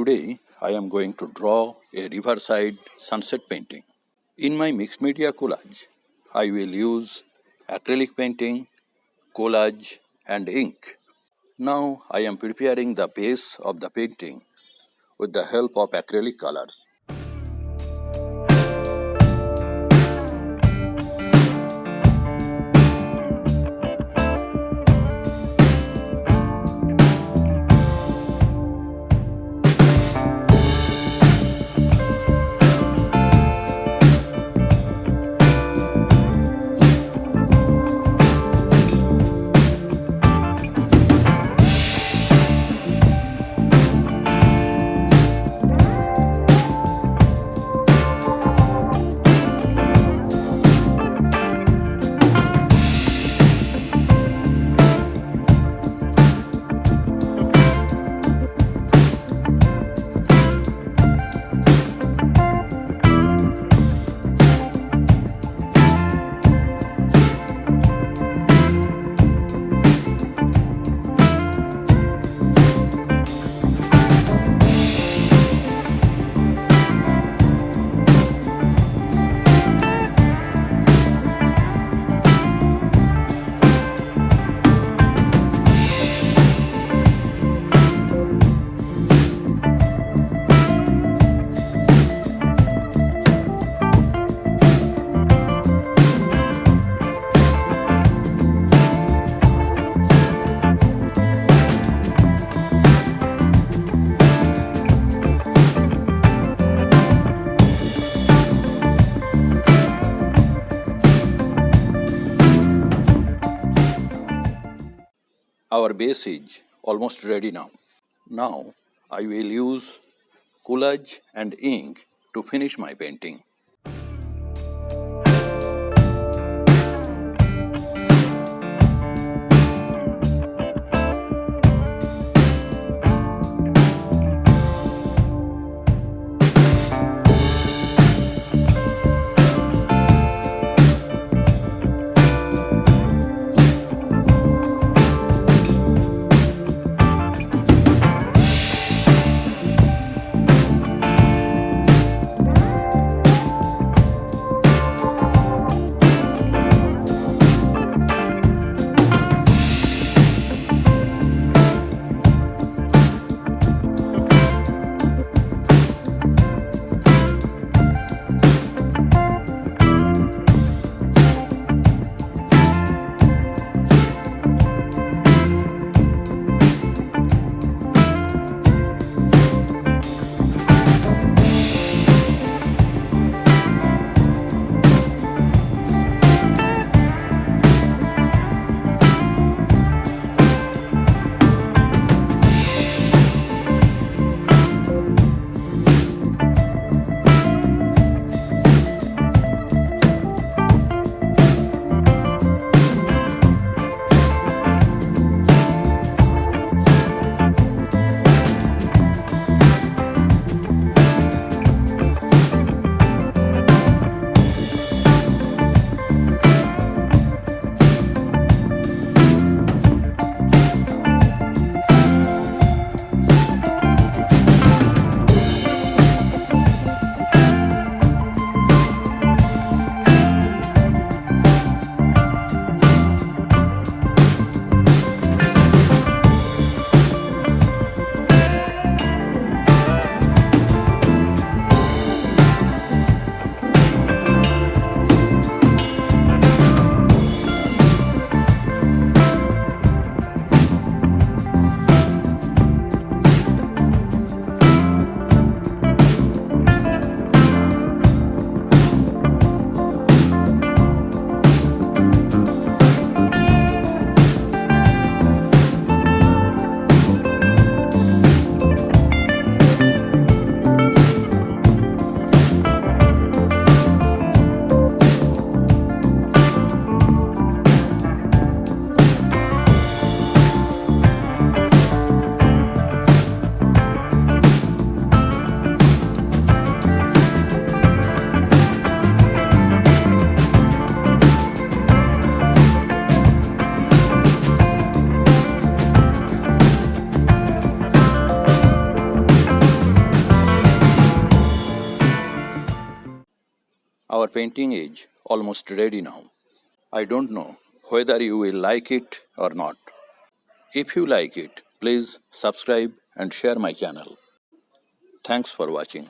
Today I am going to draw a riverside sunset painting. In my mixed media collage, I will use acrylic painting, collage and ink. Now I am preparing the base of the painting with the help of acrylic colors. Our base is almost ready now. Now I will use collage and ink to finish my painting. Our painting is almost ready now. I don't know whether you will like it or not. If you like it, please subscribe and share my channel. Thanks for watching.